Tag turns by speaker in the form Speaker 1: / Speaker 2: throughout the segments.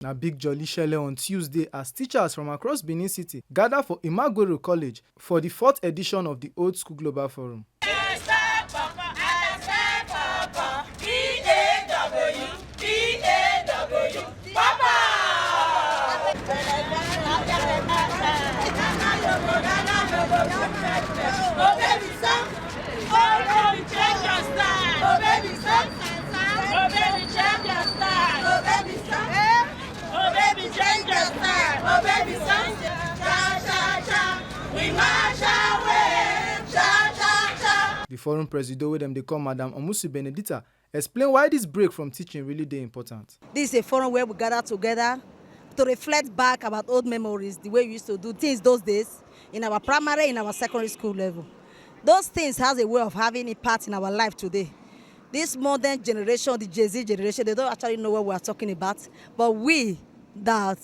Speaker 1: Na big jolly shele on Tuesday as teachers from across Benin City gather for Imagoro College for the 4th edition of the Old School Global Forum. The forum presido wey dem dey call Madam Omusu Benedita explain why this break from teaching really dey important.
Speaker 2: This is a forum where we gather together to reflect back about old memories, the way we used to do things those days in our primary, in our secondary school level. Those things has a way of having a part in our life today. This modern generation, the Gen-Z generation, they don't actually know what we are talking about, but we that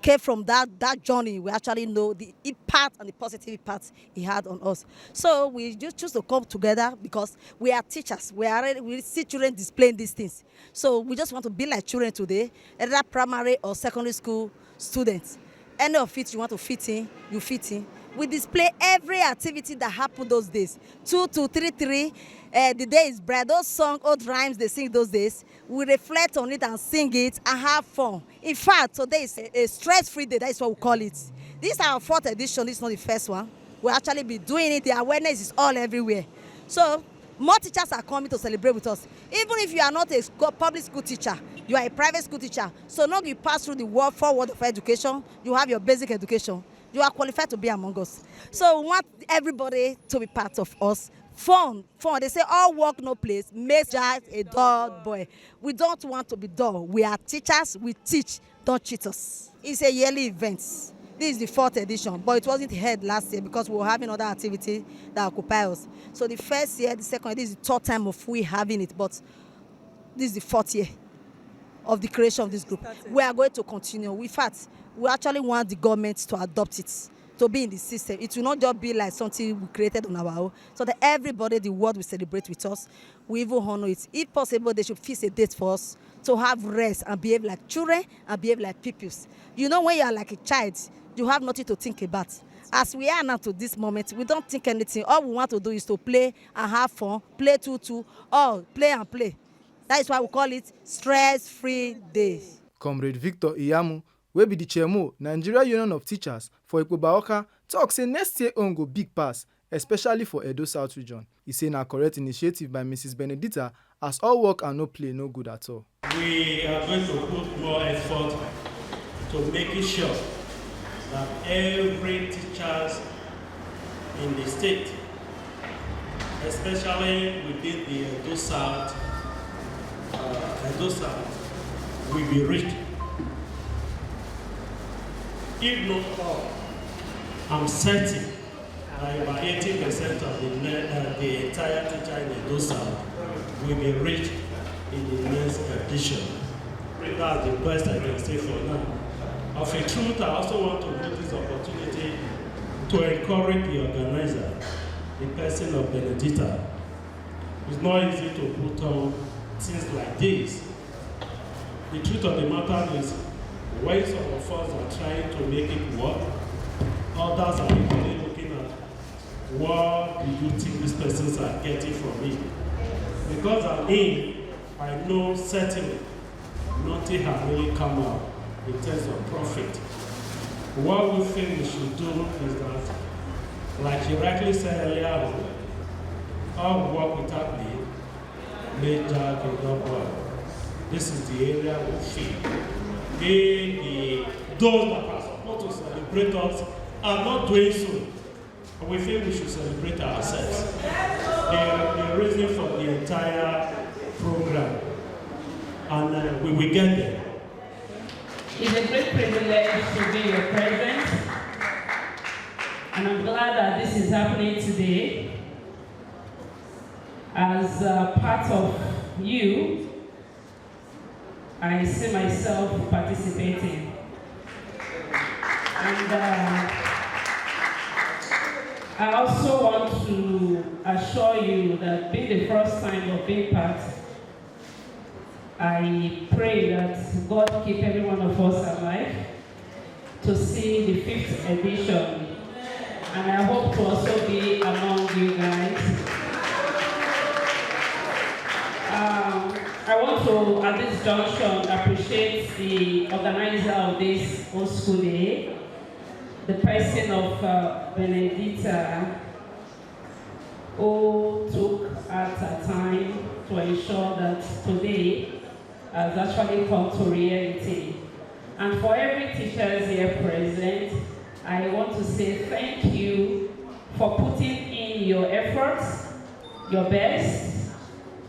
Speaker 2: came from that journey, we actually know the impact and the positive impact it had on us. So we just choose to come together because we are teachers. We see children displaying these things. So we just want to be like children today, either primary or secondary school students. Any of it you want to fit in, you fit in. We display every activity that happened those days. 2, 2, 3, 3. The day is bright. Those songs, old rhymes they sing those days. We reflect on it and sing it and have fun. In fact, today is a stress-free day. That is what we call it. This is our 4th edition. This is not the first one. We'll actually be doing it. The awareness is all everywhere. So more teachers are coming to celebrate with us. Even if you are not a public school teacher, you are a private school teacher. So now you pass through the 4 world of education. You have your basic education. You are qualified to be among us. So we want everybody to be part of us. Fun. They say all work, no place, makes just a dull boy. We don't want to be dull. We are teachers, we teach, don't cheat us. It's a yearly event. This is the 4th edition, but it wasn't held last year because we were having other activities that occupy us. So the first year, the second year, this is the 3rd time of we having it, but this is the 4th year of the creation of this group. We are going to continue. In fact, we actually want the government to adopt it, to be in the system. It will not just be like something we created on our own, so that everybody, the world will celebrate with us. We even honor it. If possible, they should fix a date for us to have rest and behave like children and behave like pupils. You know, when you are like a child, you have nothing to think about. As we are now to this moment, we don't think anything. All we want to do is to play and have fun, play 2-2, or play and play. That is why we call it stress-free day.
Speaker 1: Comrade Victor Iyamu, wey be the chairman Nigeria Union of Teachers for Ikpoba-Awka, talk say next year own go big pass, especially for Edo South region. He say na correct initiative by Mrs. Benedita, as all work and no play no good at all.
Speaker 3: We are going to put more effort to making sure that every teachers in the state, especially within the Edo South, will be reached. If not all, I'm certain that about 80% of the entire teacher in Edo South will be reached in the next edition. That's the best I can say for now. Of a truth, I also want to use this opportunity to encourage the organizer, the person of Benedita. It's not easy to put on things like this. The truth of the matter is, when some of us are trying to make it work, others are really looking at what do you think these persons are getting from it. Because I know certainly nothing has really come out in terms of profit. What we think we should do is that, like you rightly said earlier, all work without me, made Jack and not work. This is the area we feel. Those that are supposed to celebrate us are not doing so. And we feel we should celebrate ourselves. The reason for the entire program. And we will get there.
Speaker 4: It's a great privilege to be in your presence. And I'm glad that this is happening today. As part of you, I see myself participating. And I also want to assure you that being the first time of being part, I pray that God keep every one of us alive to see the 5th edition. And I hope to also be among you guys. I want to, at this junction, appreciate the organizer of this Old School Day, the person of Benedita, who took at a time to ensure that today has actually come to reality. And for every teacher here present, I want to say thank you for putting in your efforts, your best,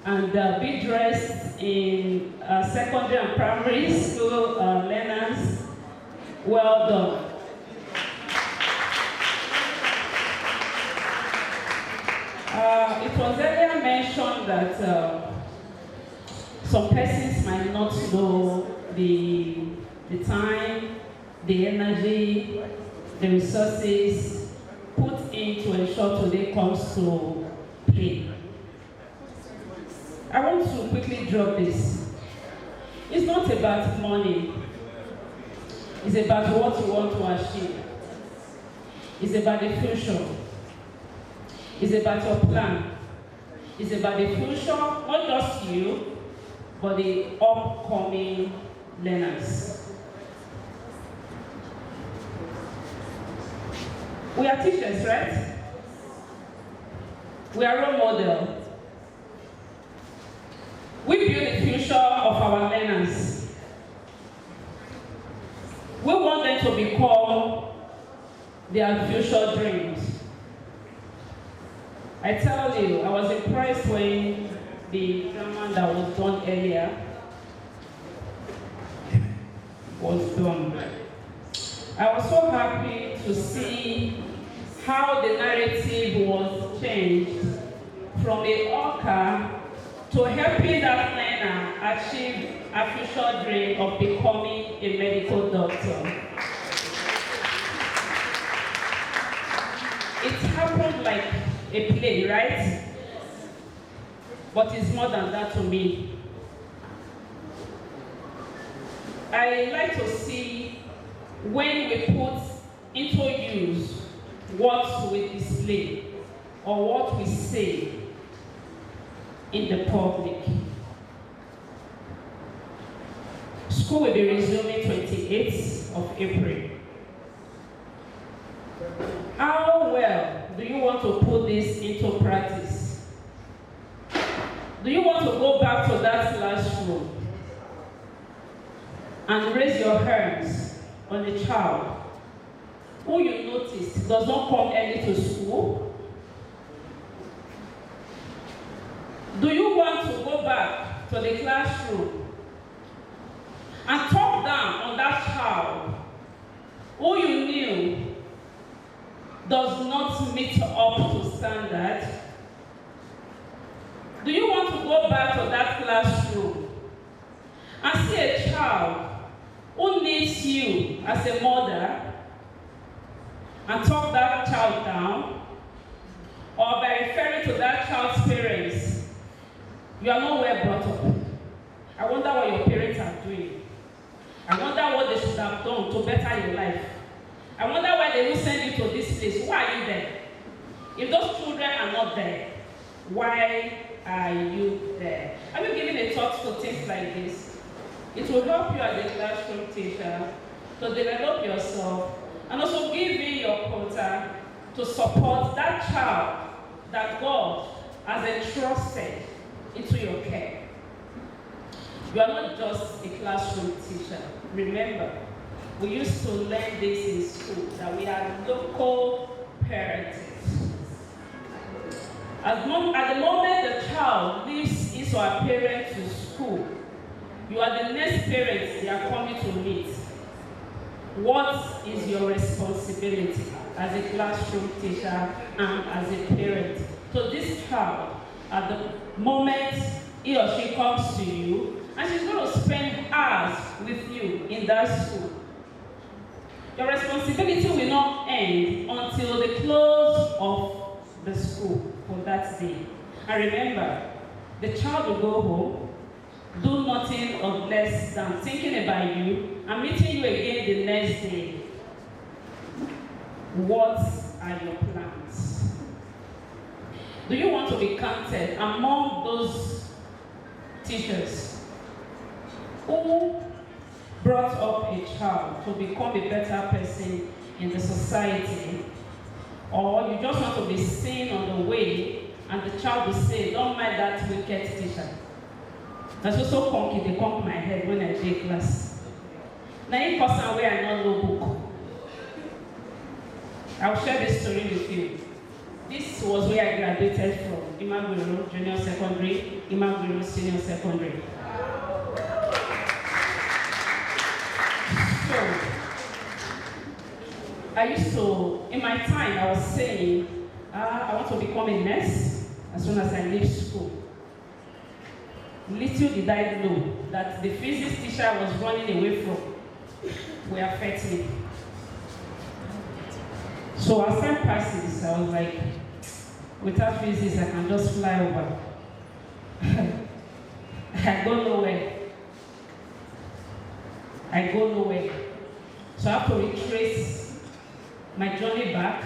Speaker 4: and be dressed in secondary and primary school learners. Well done. It was earlier mentioned that some persons might not know the time, the energy, the resources put in to ensure today comes to play. I want to quickly drop this. It's not about money. It's about what you want to achieve. It's about the future. It's about your plan. It's about the future, not just you, but the upcoming learners. We are teachers, right? We are role models. We build the future of our learners. We want them to become their future dreams. I tell you, I was impressed when the drama that was done earlier was done. I was so happy to see how the narrative was changed from a hawker to helping that learner achieve a future dream of becoming a medical doctor. It happened like a play, right? But it's more than that to me. I like to see when we put into use what we display or what we say in the public. School will be resuming 28th of April. How well do you want to put this into practice? Do you want to go back to that classroom and raise your hands on a child who you noticed does not come early to school? Do you want to go back to the classroom and talk down on that child who you knew does not meet up to standard? Do you want to go back to that classroom and see a child who needs you as a mother and talk that child down? Or by referring to that child's parents, you are not well brought up. I wonder what your parents are doing. I wonder what they should have done to better your life. I wonder why they will send you to this place. Why are you there? If those children are not there, why are you there? Are you giving a thought to things like this? It will help you as a classroom teacher to develop yourself and also give you your quota to support that child that God has entrusted into your care. You are not just a classroom teacher. Remember, we used to learn this in school, that we are local parenting. At the moment the child leaves his or her parent to school, you are the next parents they are coming to meet. What is your responsibility as a classroom teacher and as a parent to this child at the moment he or she comes to you and she's going to spend hours with you in that school? Your responsibility will not end until the close of the school for that day. And remember, the child will go home, do nothing of less than thinking about you and meeting you again the next day. What are your plans? Do you want to be counted among those teachers who brought up a child to become a better person in the society? Or you just want to be seen on the way and the child will say, don't mind that wicked teacher. That's also conky, they conk my head when I take class. Now in person where I not know book. I'll share this story with you. This was where I graduated from, Imagwiro Junior Secondary, Imagwiro Senior Secondary. So, I used to, in my time, I was saying, I want to become a nurse as soon as I leave school. Little did I know that the physics teacher I was running away from will affect me. So as time passes, I was like, without physics, I can just fly over. I go nowhere. So I have to retrace my journey back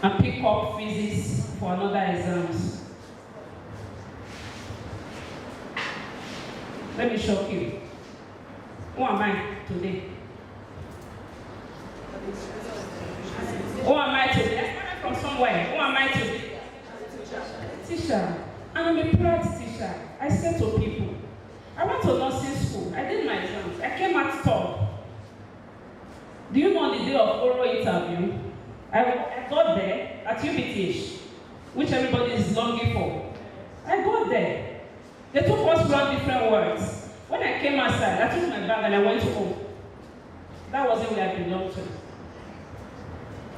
Speaker 4: and pick up physics for another exams. Let me shock you. Who am I today? Who am I today? I started from somewhere. Who am I today? Teacher. And I'm a proud teacher. I said to people, I went to nursing school. I did my exams. I came out third. Do you know the day of oral interview? I got there at UBTH, which everybody is longing for. I got there. They took us around different words. When I came outside, I took my bag and I went home. That wasn't where I belonged to.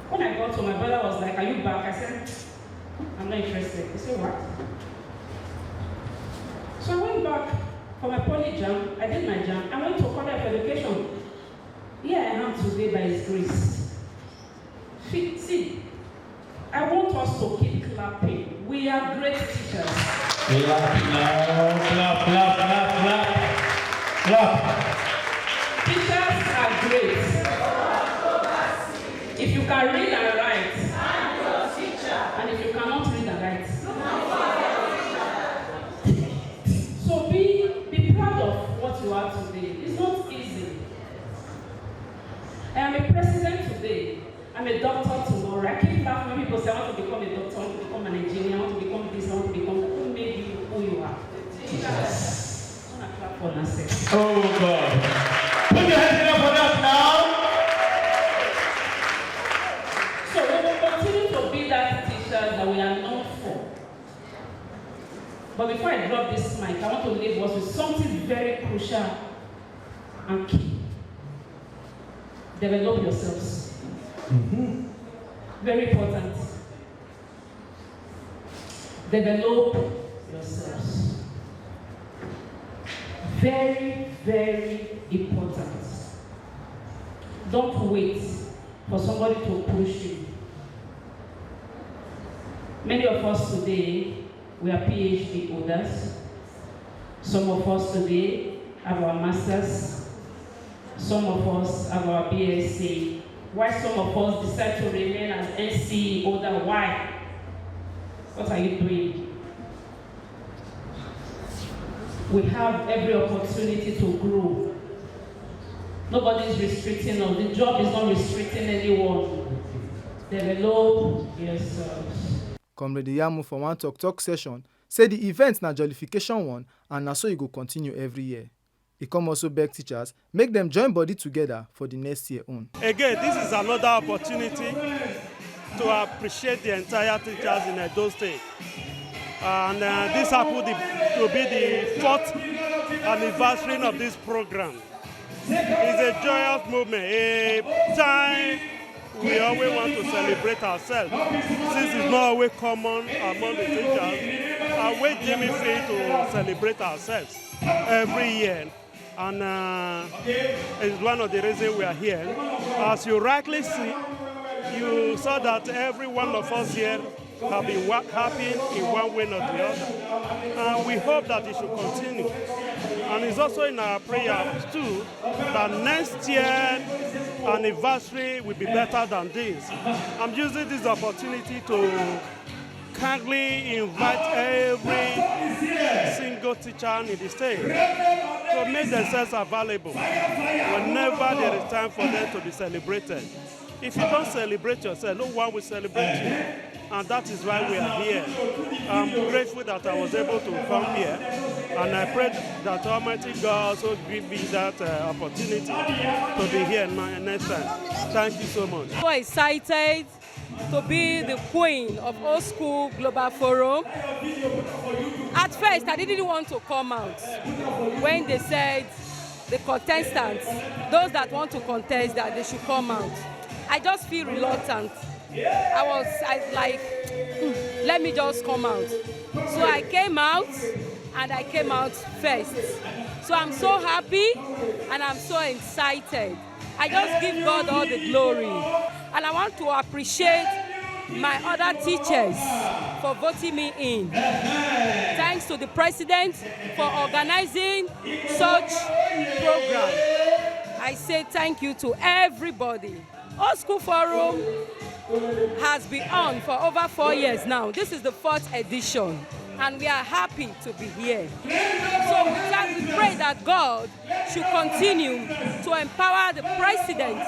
Speaker 4: When I got to, my brother was like, are you back? I said, I'm not interested. He said, what? So I went back for my poly jam. I did my jam. I went to College of Education. Here I am today by His grace. See, I want us to keep clapping. We are great teachers.
Speaker 3: Clap, clap, clap, clap, clap, clap.
Speaker 4: Teachers are great. If you can read and write, and if you cannot read and write. So be proud of what you are today. It's not easy. I am a president today. I'm a doctor tomorrow. I keep laughing when people say, I want to become a doctor, I want to become an engineer, I want to become this, I want to become that. Who made you who you are? Yes. I want to clap for myself.
Speaker 3: Oh God. Put your hands up for that now.
Speaker 4: So we will continue to be that teachers that we are known for. But before I drop this mic, I want to leave us with something very crucial and key. Develop yourselves.
Speaker 3: Mm-hmm.
Speaker 4: Very important. Develop yourselves. Very, very important. Don't wait for somebody to push you. Many of us today, we are PhD holders. Some of us today have our masters. Some of us have our BSc. Why some of us decide to remain as NCE holder? Why? What are you doing? We have every opportunity to grow. Nobody is restricting us. The job is not restricting anyone. Develop yourselves.
Speaker 1: Comrade Yamu for one talk session say the event na jollification one and na so e go continue every year. He come also beg teachers make them join body together for the next year own.
Speaker 5: Again, this is another opportunity to appreciate the entire teachers in Edo State. And this happened to be the 4th anniversary of this program. It's a joyous moment, a time we always want to celebrate ourselves. Since it's not always common among the teachers, I wait Jimmy free to celebrate ourselves every year. And it's one of the reasons we are here. As you rightly see, you saw that every one of us here have been happening in one way or the other. And we hope that it should continue. And it's also in our prayers too that next year anniversary will be better than this. I'm using this opportunity to kindly invite every single teacher in the state to make themselves available whenever there is time for them to be celebrated. If you don't celebrate yourself, no one will celebrate you. And that is why we are here. I'm grateful that I was able to come here. And I pray that Almighty God also give me that opportunity to be here next time. Thank you so much.
Speaker 6: So excited to be the queen of Old School Global Forum. At first, I didn't want to come out when they said the contestants, those that want to contest, that they should come out. I just feel reluctant. I was like, let me just come out. So I came out, and I came out first. So I'm so happy, and I'm so excited. I just give God all the glory. And I want to appreciate my other teachers for voting me in. Thanks to the president for organizing such program. I say thank you to everybody. Old School Forum has been on for over 4 years now. This is the 4th edition, and we are happy to be here. So we pray that God should continue to empower the president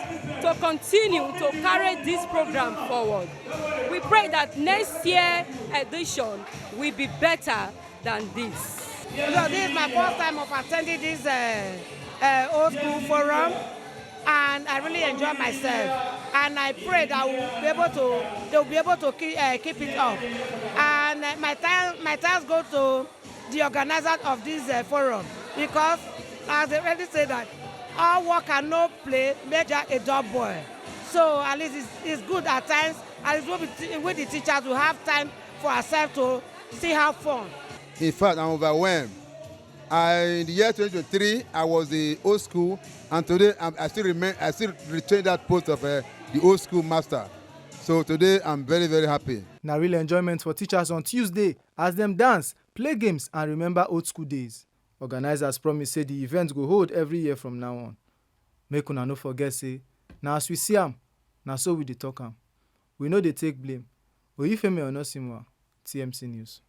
Speaker 6: to continue to carry this program forward. We pray that next year edition will be better than this.
Speaker 7: So this is my first time of attending this Old School Forum, and I really enjoy myself. And I pray that they'll be able to keep it up. And my thanks go to the organizers of this forum, because as they already said that all work and no play make a dull boy. So at least it's good at times, at least with the teachers will have time for ourselves to see how fun.
Speaker 8: In fact, I'm overwhelmed. In the year 2023, I was the old school, and today I still retain that post of the old school master. So today I'm very, very happy.
Speaker 1: Now real enjoyment for teachers on Tuesday as them dance, play games, and remember old school days. Organizers promise say the event go hold every year from now on. Make una no forget say, now as we see am, now so we dey talk am. We know they take blame. Oyifemi Onosimwa, TMC News.